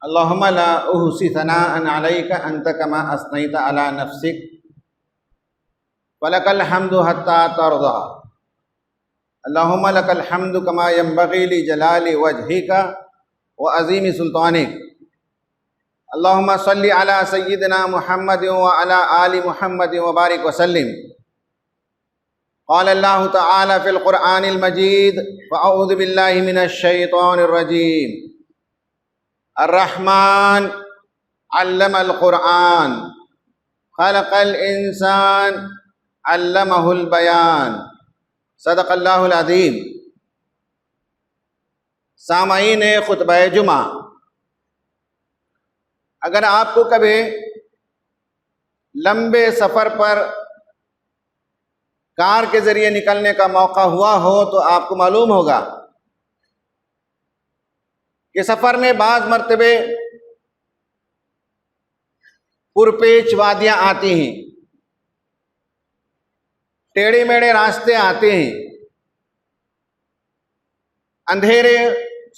اللهم لا أحصي ثناء عليك أنت كما أثنيت على نفسك فلك الحمد حتى ترضى اللهم لك الحمد كما ينبغي لجلال وجهك وعظيم سلطانك اللهم صل على سيدنا محمد وعلى آل محمد وبارك وسلم قال الله تعالى في القرآن المجيد فأعوذ بالله من الشيطان الرجيم الرحمن علم القرآن خلق الإنسان علمه البيان صدق اللہ العظیم۔ سامعین خطبہ جمعہ، اگر آپ کو کبھی لمبے سفر پر کار کے ذریعے نکلنے کا موقع ہوا ہو تو آپ کو معلوم ہوگا کہ سفر میں بعض مرتبے پرپیچ وادیاں آتی ہیں، ٹیڑھے میڑھے راستے آتے ہیں، اندھیرے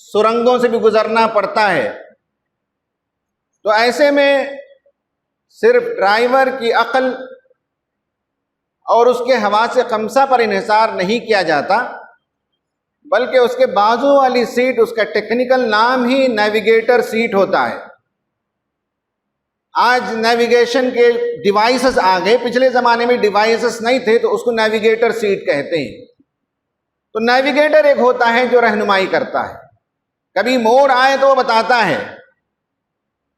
سرنگوں سے بھی گزرنا پڑتا ہے۔ تو ایسے میں صرف ڈرائیور کی عقل اور اس کے حواس خمسہ پر انحصار نہیں کیا جاتا، بلکہ اس کے بازو والی سیٹ، اس کا ٹیکنیکل نام ہی نیویگیٹر سیٹ ہوتا ہے۔ آج نیویگیشن کے ڈیوائسز آ گئے، پچھلے زمانے میں ڈیوائسز نہیں تھے تو اس کو نیویگیٹر سیٹ کہتے ہیں۔ تو نیویگیٹر ایک ہوتا ہے جو رہنمائی کرتا ہے، کبھی موڑ آئے تو وہ بتاتا ہے،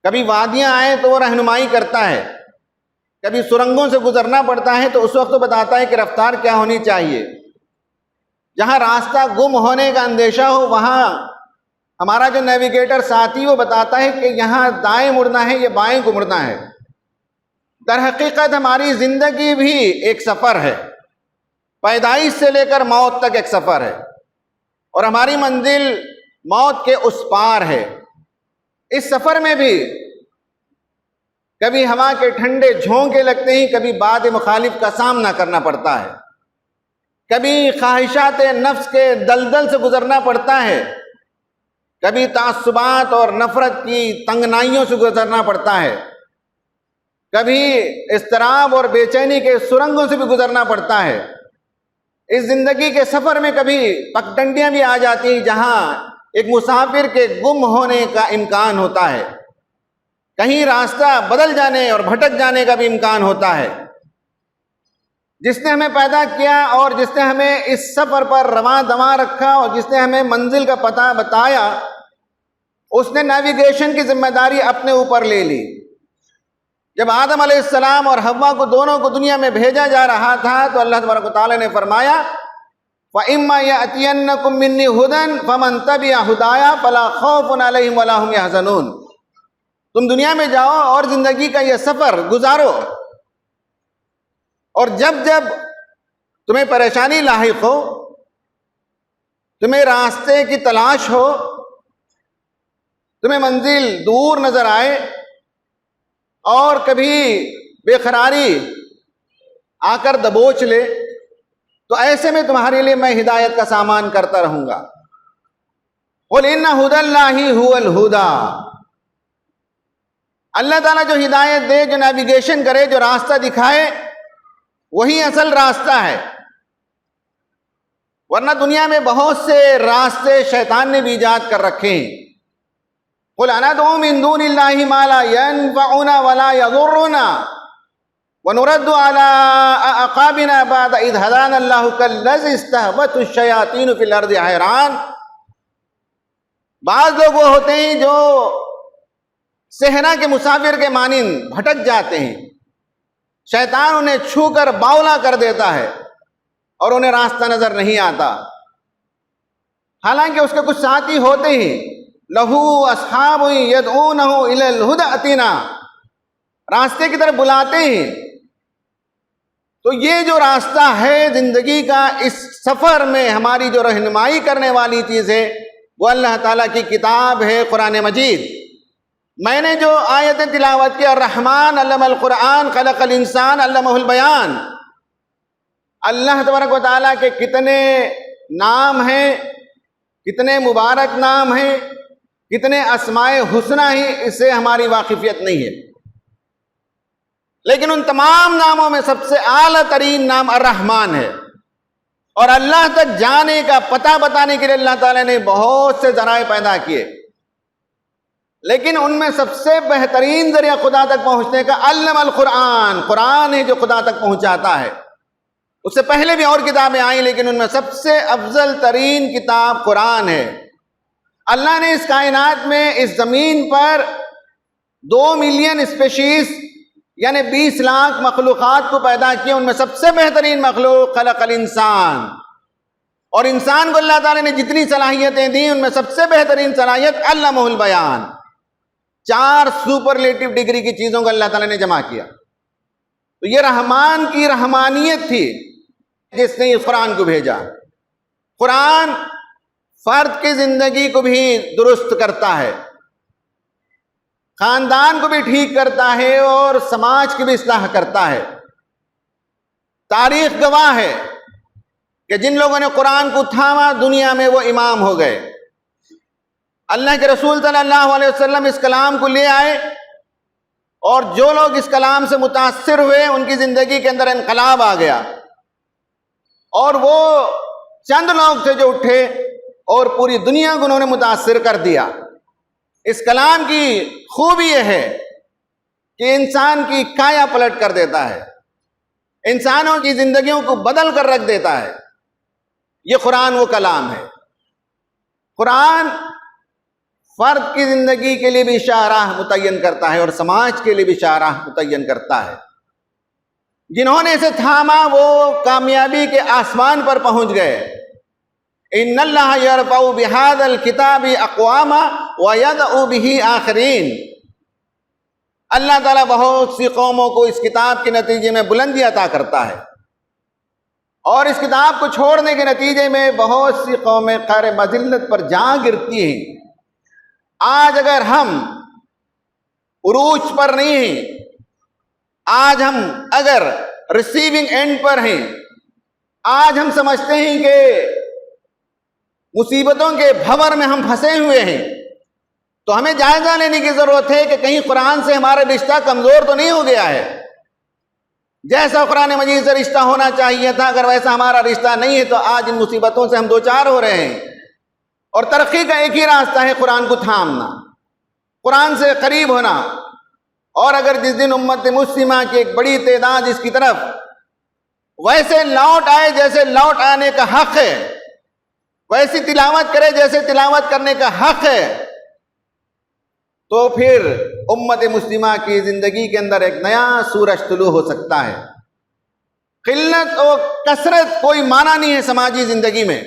کبھی وادیاں آئیں تو وہ رہنمائی کرتا ہے، کبھی سرنگوں سے گزرنا پڑتا ہے تو اس وقت تو بتاتا ہے کہ رفتار کیا ہونی چاہیے۔ جہاں راستہ گم ہونے کا اندیشہ ہو وہاں ہمارا جو نیویگیٹر ساتھی وہ بتاتا ہے کہ یہاں دائیں مڑنا ہے یا بائیں کو مڑنا ہے۔ در حقیقت ہماری زندگی بھی ایک سفر ہے، پیدائش سے لے کر موت تک ایک سفر ہے، اور ہماری منزل موت کے اس پار ہے۔ اس سفر میں بھی کبھی ہوا کے ٹھنڈے جھونکے لگتے ہیں، کبھی باد مخالف کا سامنا کرنا پڑتا ہے، کبھی خواہشات نفس کے دلدل سے گزرنا پڑتا ہے، کبھی تعصبات اور نفرت کی تنگنائیوں سے گزرنا پڑتا ہے، کبھی اضطراب اور بے چینی کے سرنگوں سے بھی گزرنا پڑتا ہے۔ اس زندگی کے سفر میں کبھی پگڈنڈیاں بھی آ جاتی ہیں جہاں ایک مسافر کے گم ہونے کا امکان ہوتا ہے، کہیں راستہ بدل جانے اور بھٹک جانے کا بھی امکان ہوتا ہے۔ جس نے ہمیں پیدا کیا اور جس نے ہمیں اس سفر پر رواں دواں رکھا اور جس نے ہمیں منزل کا پتہ بتایا، اس نے نیویگیشن کی ذمہ داری اپنے اوپر لے لی۔ جب آدم علیہ السلام اور حوا کو دونوں کو دنیا میں بھیجا جا رہا تھا تو اللہ تبارک و تعالیٰ نے فرمایا فَإِمَّا يَأْتِيَنَّكُم مِّنِّي هُدًى فَمَن تَبِعَ هُدَايَ فَلَا خَوْفٌ عَلَيْهِمْ وَلَا هُمْ يَحْزَنُونَ۔ تم دنیا میں جاؤ اور زندگی کا یہ سفر گزارو، اور جب جب تمہیں پریشانی لاحق ہو، تمہیں راستے کی تلاش ہو، تمہیں منزل دور نظر آئے اور کبھی بے قراری آ کر دبوچ لے، تو ایسے میں تمہارے لیے میں ہدایت کا سامان کرتا رہوں گا۔ قُلْ إِنَّ هُدَى اللَّهِ هُوَ الْهُدَى۔ اللہ تعالیٰ جو ہدایت دے، جو نیویگیشن کرے، جو راستہ دکھائے، وہی اصل راستہ ہے۔ ورنہ دنیا میں بہت سے راستے شیطان نے بھی ایجاد کر رکھے ہیں۔ قُلْ أَنَدْعُو مِن دُونِ اللَّهِ مَا لَا يَنفَعُنَا وَلَا يَضُرُّنَا وَنُرَدُّ عَلَىٰ أَعْقَابِنَا بَعْدَ إِذْ هَدَانَا اللَّهُ كَالَّذِي اسْتَهْوَتْهُ الشَّيَاطِينُ فِي الْأَرْضِ حَيْرَانٍ۔ بعض لوگ وہ ہوتے ہیں جو صحرا کے مسافر کے مانند بھٹک جاتے ہیں، شیطان انہیں چھو کر باولا کر دیتا ہے اور انہیں راستہ نظر نہیں آتا، حالانکہ اس کے کچھ ساتھی ہوتے ہیں لہو اصحاب یدعونہ الی الہدی اتینا، راستے کی طرف بلاتے ہیں۔ تو یہ جو راستہ ہے زندگی کا، اس سفر میں ہماری جو رہنمائی کرنے والی چیز ہے وہ اللہ تعالیٰ کی کتاب ہے، قرآن مجید۔ میں نے جو آیت تلاوت کی، الرحمن علم القرآن خلق الانسان علمہ البیان، اللہ تبارک و تعالیٰ کے کتنے نام ہیں، کتنے مبارک نام ہیں، کتنے اسماء حسنہ ہی اس سے ہماری واقفیت نہیں ہے، لیکن ان تمام ناموں میں سب سے اعلیٰ ترین نام الرحمن ہے، اور اللہ تک جانے کا پتہ بتانے کے لیے اللہ تعالیٰ نے بہت سے ذرائع پیدا کیے، لیکن ان میں سب سے بہترین ذریعہ خدا تک پہنچنے کا علم القرآن، قرآن ہے جو خدا تک پہنچاتا ہے۔ اس سے پہلے بھی اور کتابیں آئیں، لیکن ان میں سب سے افضل ترین کتاب قرآن ہے۔ اللہ نے اس کائنات میں، اس زمین پر 2 ملین اسپیشیز یعنی 20 لاکھ مخلوقات کو پیدا کیا، ان میں سب سے بہترین مخلوق خلق الانسان، اور انسان کو اللہ تعالیٰ نے جتنی صلاحیتیں دیں ان میں سب سے بہترین صلاحیت علمہ البیان، 4 سپرلیٹو ڈگری کی چیزوں کو اللہ تعالیٰ نے جمع کیا۔ تو یہ رحمان کی رحمانیت تھی جس نے اس قرآن کو بھیجا۔ قرآن فرد کی زندگی کو بھی درست کرتا ہے، خاندان کو بھی ٹھیک کرتا ہے، اور سماج کی بھی اصلاح کرتا ہے۔ تاریخ گواہ ہے کہ جن لوگوں نے قرآن کو تھاما دنیا میں وہ امام ہو گئے۔ اللہ کے رسول صلی اللہ علیہ وسلم اس کلام کو لے آئے، اور جو لوگ اس کلام سے متاثر ہوئے ان کی زندگی کے اندر انقلاب آ گیا، اور وہ چند لوگ تھے جو اٹھے اور پوری دنیا کو انہوں نے متاثر کر دیا۔ اس کلام کی خوبی یہ ہے کہ انسان کی کایا پلٹ کر دیتا ہے، انسانوں کی زندگیوں کو بدل کر رکھ دیتا ہے۔ یہ قرآن وہ کلام ہے۔ قرآن فرد کی زندگی کے لیے بھی شاہراہ متعین کرتا ہے، اور سماج کے لیے بھی شاہراہ متعین کرتا ہے۔ جنہوں نے اسے تھاما وہ کامیابی کے آسمان پر پہنچ گئے۔ ان اللہ یرفع بہذا الکتاب اقواما ویضع بہ آخرین۔ اللہ تعالیٰ بہت سی قوموں کو اس کتاب کے نتیجے میں بلندی عطا کرتا ہے، اور اس کتاب کو چھوڑنے کے نتیجے میں بہت سی قومیں قعر مذلت پر جا گرتی ہیں۔ آج اگر ہم عروج پر نہیں ہیں، آج ہم اگر ریسیونگ اینڈ پر ہیں، آج ہم سمجھتے ہیں کہ مصیبتوں کے بھنور میں ہم پھنسے ہوئے ہیں، تو ہمیں جائزہ لینے کی ضرورت ہے کہ کہیں قرآن سے ہمارا رشتہ کمزور تو نہیں ہو گیا ہے۔ جیسا قرآن مجید سے رشتہ ہونا چاہیے تھا، اگر ویسا ہمارا رشتہ نہیں ہے تو آج ان مصیبتوں سے ہم دوچار ہو رہے ہیں۔ اور ترقی کا ایک ہی راستہ ہے قرآن کو تھامنا، قرآن سے قریب ہونا۔ اور اگر جس دن امت مسلمہ کی ایک بڑی تعداد اس کی طرف ویسے لوٹ آئے جیسے لوٹ آنے کا حق ہے، ویسی تلاوت کرے جیسے تلاوت کرنے کا حق ہے، تو پھر امت مسلمہ کی زندگی کے اندر ایک نیا سورج طلوع ہو سکتا ہے۔ قلت اور کثرت کوئی معنی نہیں ہے سماجی زندگی میں۔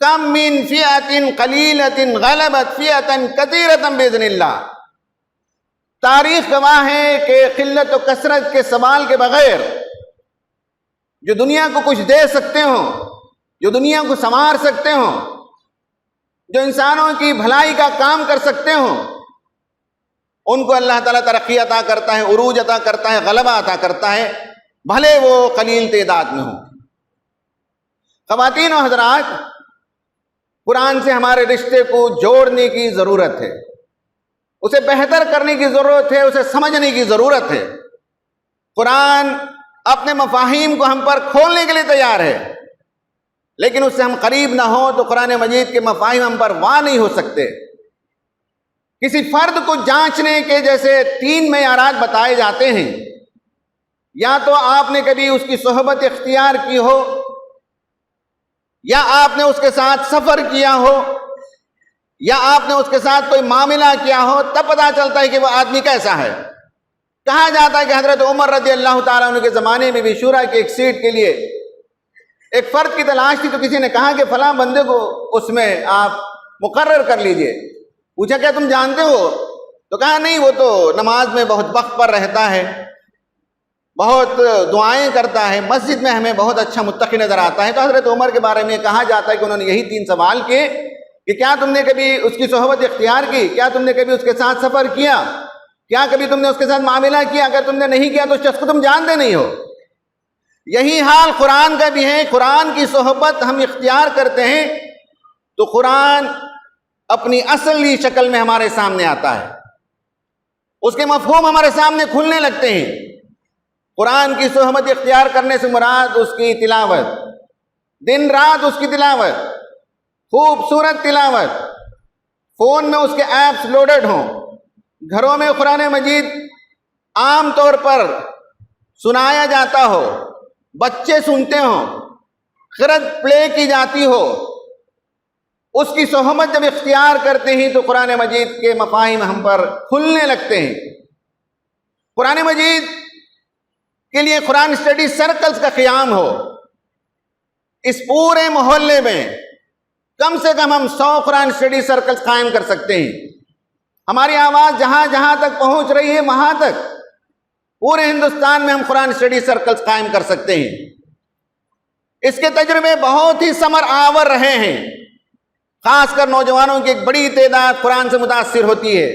کم من فئۃ قلیلۃ غلبت فئۃ کثیرۃ باذن اللہ۔ تاریخ گواہ ہے کہ قلت و کثرت کے سوال کے بغیر جو دنیا کو کچھ دے سکتے ہوں، جو دنیا کو سنوار سکتے ہوں، جو انسانوں کی بھلائی کا کام کر سکتے ہوں، ان کو اللہ تعالیٰ ترقی عطا کرتا ہے، عروج عطا کرتا ہے، غلبہ عطا کرتا ہے، بھلے وہ قلیل تعداد میں ہوں۔ خواتین و حضرات، قرآن سے ہمارے رشتے کو جوڑنے کی ضرورت ہے، اسے بہتر کرنے کی ضرورت ہے، اسے سمجھنے کی ضرورت ہے۔ قرآن اپنے مفاہیم کو ہم پر کھولنے کے لیے تیار ہے، لیکن اس سے ہم قریب نہ ہوں تو قرآن مجید کے مفاہیم ہم پر واہ نہیں ہو سکتے۔ کسی فرد کو جانچنے کے جیسے 3 معیارات بتائے جاتے ہیں، یا تو آپ نے کبھی اس کی صحبت اختیار کی ہو، یا آپ نے اس کے ساتھ سفر کیا ہو، یا آپ نے اس کے ساتھ کوئی معاملہ کیا ہو، تب پتہ چلتا ہے کہ وہ آدمی کیسا ہے۔ کہا جاتا ہے کہ حضرت عمر رضی اللہ تعالیٰ عنہ کے زمانے میں بھی شورا کی ایک سیٹ کے لیے ایک فرد کی تلاش تھی، تو کسی نے کہا کہ فلاں بندے کو اس میں آپ مقرر کر لیجئے۔ پوچھا کیا تم جانتے ہو؟ تو کہا نہیں، وہ تو نماز میں بہت وقت پر رہتا ہے، بہت دعائیں کرتا ہے، مسجد میں ہمیں بہت اچھا متقی نظر آتا ہے۔ تو حضرت عمر کے بارے میں کہا جاتا ہے کہ انہوں نے یہی 3 سوال کیے کہ کیا تم نے کبھی اس کی صحبت اختیار کی؟ کیا تم نے کبھی اس کے ساتھ سفر کیا؟ کیا کبھی تم نے اس کے ساتھ معاملہ کیا؟ اگر تم نے نہیں کیا تو اس شخص کو تم جانتے نہیں ہو۔ یہی حال قرآن کا بھی ہے۔ قرآن کی صحبت ہم اختیار کرتے ہیں تو قرآن اپنی اصلی شکل میں ہمارے سامنے آتا ہے، اس کے مفہوم ہمارے سامنے کھلنے لگتے ہیں۔ قرآن کی صحبت اختیار کرنے سے مراد اس کی تلاوت، دن رات اس کی تلاوت، خوبصورت تلاوت، فون میں اس کے ایپس لوڈڈ ہوں، گھروں میں قرآن مجید عام طور پر سنایا جاتا ہو، بچے سنتے ہوں، قرأت پلے کی جاتی ہو، اس کی صحبت جب اختیار کرتے ہیں تو قرآن مجید کے مفاہیم ہم پر کھلنے لگتے ہیں۔ قرآن مجید کے لیے قرآن اسٹڈی سرکلز کا قیام ہو، اس پورے محلے میں کم سے کم ہم 100 قرآن اسٹڈی سرکلز قائم کر سکتے ہیں۔ ہماری آواز جہاں جہاں تک پہنچ رہی ہے وہاں تک پورے ہندوستان میں ہم قرآن اسٹڈی سرکلز قائم کر سکتے ہیں۔ اس کے تجربے بہت ہی ثمر آور رہے ہیں، خاص کر نوجوانوں کی ایک بڑی تعداد قرآن سے متاثر ہوتی ہے۔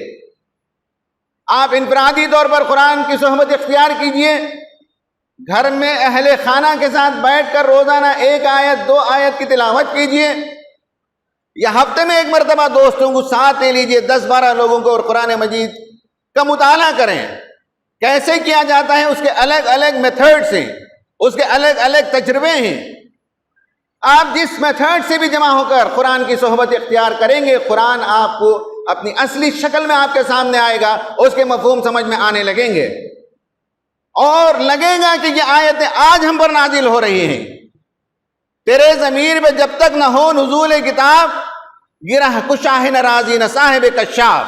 آپ انفرادی طور پر قرآن کی صحبت اختیار کیجئے، گھر میں اہل خانہ کے ساتھ بیٹھ کر روزانہ 1 آیت 2 آیت کی تلاوت کیجئے، یا ہفتے میں 1 مرتبہ دوستوں کو ساتھ لے لیجئے، 10-12 لوگوں کو، اور قرآن مجید کا مطالعہ کریں۔ کیسے کیا جاتا ہے اس کے الگ الگ میتھڈز ہیں، اس کے الگ الگ تجربے ہیں۔ آپ جس میتھڈ سے بھی جمع ہو کر قرآن کی صحبت اختیار کریں گے، قرآن آپ کو اپنی اصلی شکل میں آپ کے سامنے آئے گا، اس کے مفہوم سمجھ میں آنے لگیں گے، اور لگے گا کہ یہ آیتیں آج ہم پر نازل ہو رہی ہیں۔ تیرے ضمیر پہ جب تک نہ ہو نزول کتاب، گرہ کشاہ نہ رازی نہ صاحب کشاف۔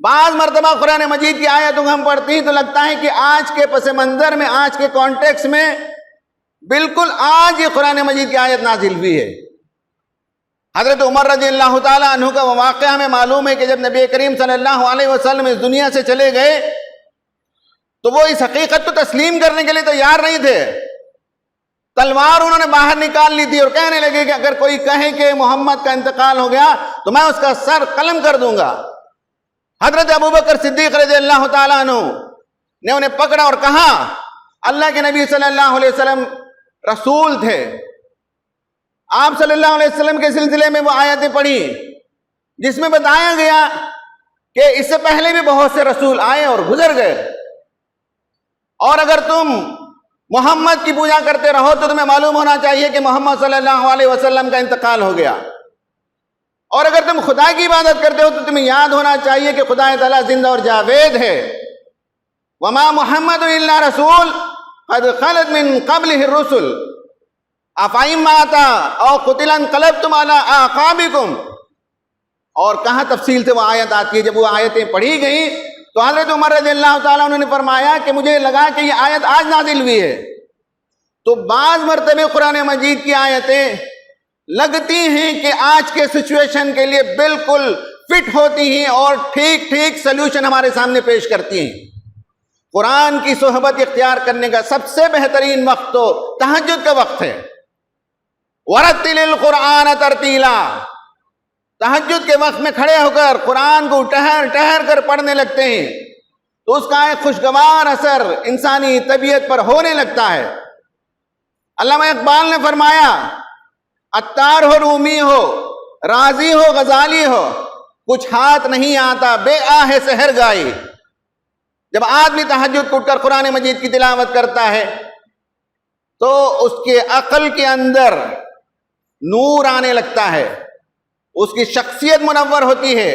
بعض مرتبہ قرآن مجید کی آیتوں کو ہم پڑھتے ہیں تو لگتا ہے کہ آج کے پس منظر میں، آج کے کانٹیکس میں بالکل آج یہ قرآن مجید کی آیت نازل ہوئی ہے۔ حضرت عمر رضی اللہ تعالیٰ عنہ کا واقعہ ہمیں معلوم ہے کہ جب نبی کریم صلی اللہ علیہ وسلم اس دنیا سے چلے گئے تو وہ اس حقیقت کو تسلیم کرنے کے لیے تیار نہیں تھے۔ تلوار انہوں نے باہر نکال لی تھی اور کہنے لگے کہ اگر کوئی کہے کہ محمد کا انتقال ہو گیا تو میں اس کا سر قلم کر دوں گا۔ حضرت ابوبکر صدیق رضی اللہ تعالیٰ عنہ نے انہیں پکڑا اور کہا، اللہ کے نبی صلی اللہ علیہ وسلم رسول تھے، آپ صلی اللہ علیہ وسلم کے سلسلے میں وہ آیتیں پڑھی جس میں بتایا گیا کہ اس سے پہلے بھی بہت سے رسول آئے اور گزر گئے، اور اگر تم محمد کی پوجا کرتے رہو تو تمہیں معلوم ہونا چاہیے کہ محمد صلی اللہ علیہ وسلم کا انتقال ہو گیا، اور اگر تم خدا کی عبادت کرتے ہو تو تمہیں یاد ہونا چاہیے کہ خدا تعالیٰ زندہ اور جاوید ہے۔ وما محمد الا رسول قد خلت من قبلہ الرسل افئن مات او قتل انقلبتم علی اعقابکم۔ اور کہاں تفصیل سے وہ آیت آتی ہے۔ جب وہ آیتیں پڑھی گئیں تو حضرت عمر رضی اللہ تعالیٰ عنہ نے فرمایا کہ مجھے لگا کہ یہ آیت آج نازل ہوئی ہے۔ تو بعض مرتبہ قرآن مجید کی آیتیں لگتی ہیں کہ آج کے سچویشن کے لیے بالکل فٹ ہوتی ہیں اور ٹھیک ٹھیک سلوشن ہمارے سامنے پیش کرتی ہیں۔ قرآن کی صحبت اختیار کرنے کا سب سے بہترین وقت تو تہجد کا وقت ہے۔ وَرَتِّلِ الْقُرْآنَ تَرْتِيلًا، تہجد کے وقت میں کھڑے ہو کر قرآن کو ٹہر ٹہر کر پڑھنے لگتے ہیں تو اس کا ایک خوشگوار اثر انسانی طبیعت پر ہونے لگتا ہے۔ علامہ اقبال نے فرمایا، عطار ہو، رومی ہو، رازی ہو، غزالی ہو، کچھ ہاتھ نہیں آتا بے آہ سحر گائی۔ جب آدمی تہجد کو اٹھ کر قرآن مجید کی تلاوت کرتا ہے تو اس کے عقل کے اندر نور آنے لگتا ہے، اس کی شخصیت منور ہوتی ہے،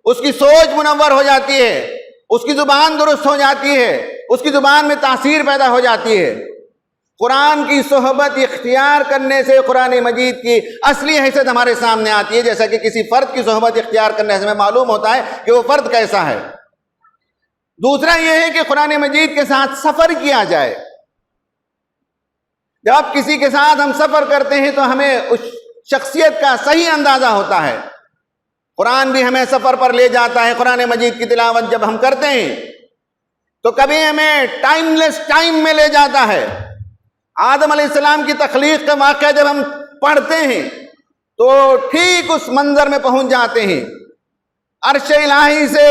اس کی سوچ منور ہو جاتی ہے، اس کی زبان درست ہو جاتی ہے، اس کی زبان میں تاثیر پیدا ہو جاتی ہے۔ قرآن کی صحبت اختیار کرنے سے قرآن مجید کی اصلی حیثیت ہمارے سامنے آتی ہے، جیسا کہ کسی فرد کی صحبت اختیار کرنے سے ہمیں معلوم ہوتا ہے کہ وہ فرد کیسا ہے۔ دوسرا یہ ہے کہ قرآن مجید کے ساتھ سفر کیا جائے۔ جب کسی کے ساتھ ہم سفر کرتے ہیں تو ہمیں اس شخصیت کا صحیح اندازہ ہوتا ہے۔ قرآن بھی ہمیں سفر پر لے جاتا ہے۔ قرآن مجید کی تلاوت جب ہم کرتے ہیں تو کبھی ہمیں ٹائم لیس ٹائم میں لے جاتا ہے۔ آدم علیہ السلام کی تخلیق کا واقعہ جب ہم پڑھتے ہیں تو ٹھیک اس منظر میں پہنچ جاتے ہیں۔ عرش الہی سے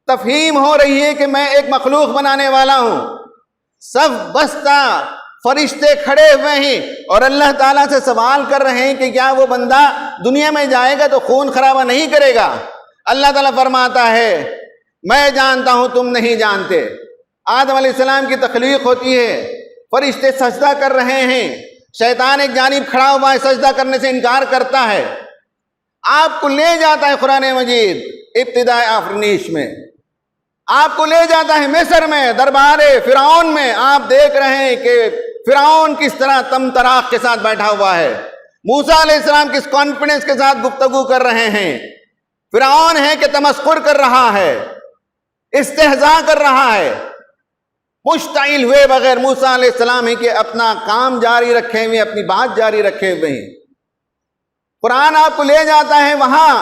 تفہیم ہو رہی ہے کہ میں ایک مخلوق بنانے والا ہوں، صف بستہ فرشتے کھڑے ہوئے ہیں اور اللہ تعالیٰ سے سوال کر رہے ہیں کہ کیا وہ بندہ دنیا میں جائے گا تو خون خرابہ نہیں کرے گا؟ اللہ تعالیٰ فرماتا ہے میں جانتا ہوں تم نہیں جانتے۔ آدم علیہ السلام کی تخلیق ہوتی ہے، فرشتے سجدہ کر رہے ہیں، شیطان ایک جانب کھڑا ہوا ہے، سجدہ کرنے سے انکار کرتا ہے۔ آپ کو لے جاتا ہے قرآن مجید ابتداء آفرینش میں، آپ کو لے جاتا ہے مصر میں، دربار فرعون میں۔ آپ دیکھ رہے ہیں کہ فرعون کس طرح تم تراق کے ساتھ بیٹھا ہوا ہے، موسیٰ علیہ السلام کس کانفیڈنس کے ساتھ گفتگو کر رہے ہیں۔ فرعون ہے کہ تمسخر کر رہا ہے، استہزاء کر رہا ہے، مشتعل ہوئے بغیر موسیٰ علیہ السلام ہے کہ اپنا کام جاری رکھے ہوئے، اپنی بات جاری رکھے ہوئے ہیں۔ قرآن آپ کو لے جاتا ہے وہاں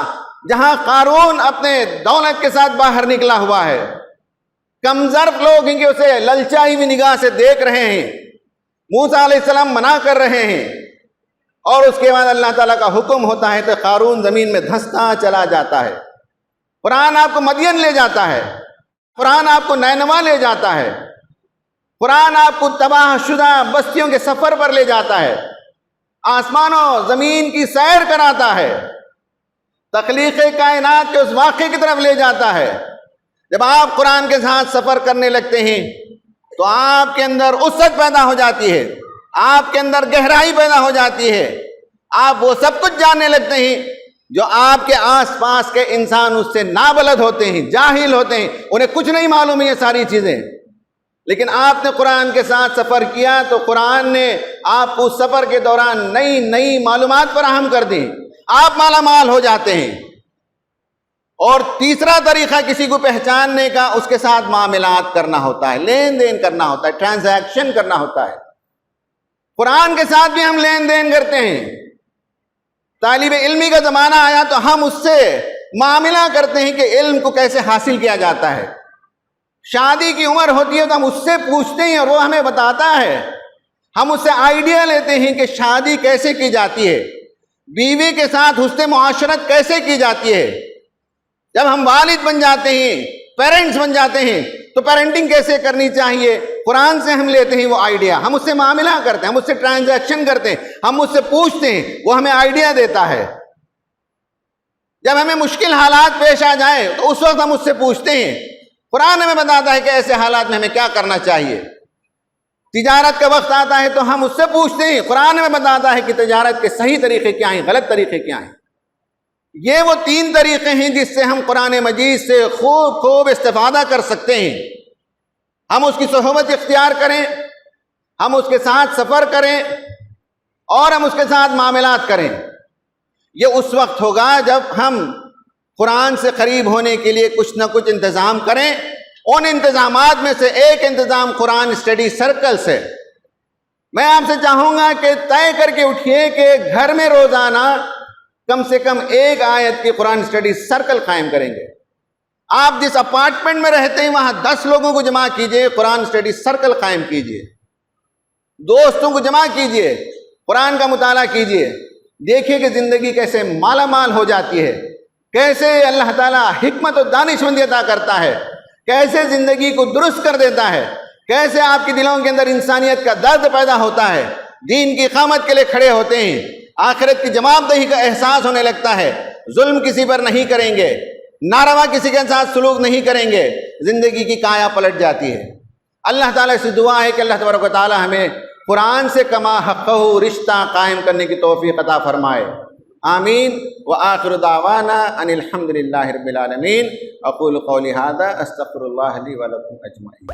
جہاں قارون اپنے دولت کے ساتھ باہر نکلا ہوا ہے، کمزرف لوگ ہیں کہ اسے للچائی ہوئی نگاہ سے دیکھ رہے ہیں، موسیٰ علیہ السلام منع کر رہے ہیں، اور اس کے بعد اللہ تعالیٰ کا حکم ہوتا ہے تو قارون زمین میں دھنستا چلا جاتا ہے۔ قرآن آپ کو مدین لے جاتا ہے، قرآن آپ کو نینوا لے جاتا ہے، قرآن آپ کو تباہ شدہ بستیوں کے سفر پر لے جاتا ہے، آسمان و زمین کی سیر کراتا ہے، تخلیق کائنات کے اس واقعے کی طرف لے جاتا ہے۔ جب آپ قرآن کے ساتھ سفر کرنے لگتے ہیں تو آپ کے اندر وسعت پیدا ہو جاتی ہے، آپ کے اندر گہرائی پیدا ہو جاتی ہے، آپ وہ سب کچھ جاننے لگتے ہیں جو آپ کے آس پاس کے انسان اس سے نابلد ہوتے ہیں، جاہل ہوتے ہیں، انہیں کچھ نہیں معلوم ہے یہ ساری چیزیں۔ لیکن آپ نے قرآن کے ساتھ سفر کیا تو قرآن نے آپ کو اس سفر کے دوران نئی نئی معلومات فراہم کر دی، آپ مالا مال ہو جاتے ہیں۔ اور تیسرا طریقہ کسی کو پہچاننے کا، اس کے ساتھ معاملات کرنا ہوتا ہے، لین دین کرنا ہوتا ہے، ٹرانزیکشن کرنا ہوتا ہے۔ قرآن کے ساتھ بھی ہم لین دین کرتے ہیں۔ طالب علمی کا زمانہ آیا تو ہم اس سے معاملہ کرتے ہیں کہ علم کو کیسے حاصل کیا جاتا ہے۔ شادی کی عمر ہوتی ہے تو ہم اس سے پوچھتے ہیں اور وہ ہمیں بتاتا ہے، ہم اس سے آئیڈیا لیتے ہیں کہ شادی کیسے کی جاتی ہے، بیوی کے ساتھ حسن معاشرت کیسے کی جاتی ہے۔ جب ہم والد بن جاتے ہیں، پیرنٹس بن جاتے ہیں تو پیرنٹنگ کیسے کرنی چاہیے، قرآن سے ہم لیتے ہیں وہ آئیڈیا، ہم اس سے معاملہ کرتے ہیں، ہم اس سے ٹرانزیکشن کرتے ہیں، ہم اس سے پوچھتے ہیں، وہ ہمیں آئیڈیا دیتا ہے۔ جب ہمیں مشکل حالات پیش آ جائیں تو اس وقت ہم اس سے پوچھتے ہیں، قرآن ہمیں بتاتا ہے کہ ایسے حالات میں ہمیں کیا کرنا چاہیے۔ تجارت کا وقت آتا ہے تو ہم اس سے پوچھتے ہیں، قرآن ہمیں بتاتا ہے کہ تجارت کے صحیح طریقے کیا ہیں، غلط طریقے کیا ہیں۔ یہ وہ تین طریقے ہیں جس سے ہم قرآن مجید سے خوب استفادہ کر سکتے ہیں۔ ہم اس کی صحبت اختیار کریں، ہم اس کے ساتھ سفر کریں، اور ہم اس کے ساتھ معاملات کریں۔ یہ اس وقت ہوگا جب ہم قرآن سے قریب ہونے کے لیے کچھ نہ کچھ انتظام کریں۔ ان انتظامات میں سے ایک انتظام قرآن اسٹڈی سرکل سے۔ میں آپ سے چاہوں گا کہ طے کر کے اٹھیے کہ گھر میں روزانہ کم سے کم ایک آیت کی قرآن اسٹڈی سرکل قائم کریں گے۔ آپ جس اپارٹمنٹ میں رہتے ہیں وہاں 10 لوگوں کو جمع کیجئے، قرآن اسٹڈی سرکل قائم کیجئے، دوستوں کو جمع کیجئے، قرآن کا مطالعہ کیجئے۔ دیکھیے کہ زندگی کیسے مالا مال ہو جاتی ہے، کیسے اللہ تعالیٰ حکمت و دانشمندی عطا کرتا ہے، کیسے زندگی کو درست کر دیتا ہے، کیسے آپ کے دلوں کے اندر انسانیت کا درد پیدا ہوتا ہے، دین کی اقامت کے لیے کھڑے ہوتے ہیں، آخرت کی جواب دہی کا احساس ہونے لگتا ہے، ظلم کسی پر نہیں کریں گے، ناروا کسی کے ساتھ سلوک نہیں کریں گے، زندگی کی کایا پلٹ جاتی ہے۔ اللہ تعالیٰ سے دعا ہے کہ اللہ تبارک و تعالیٰ ہمیں قرآن سے کما حقہ رشتہ قائم کرنے کی توفیق عطا فرمائے۔ آمین وآخر دعوانا ان الحمد للہ رب العالمین۔ اقول قولی ھذا استغفر اللہ لی ولکم اجمعین۔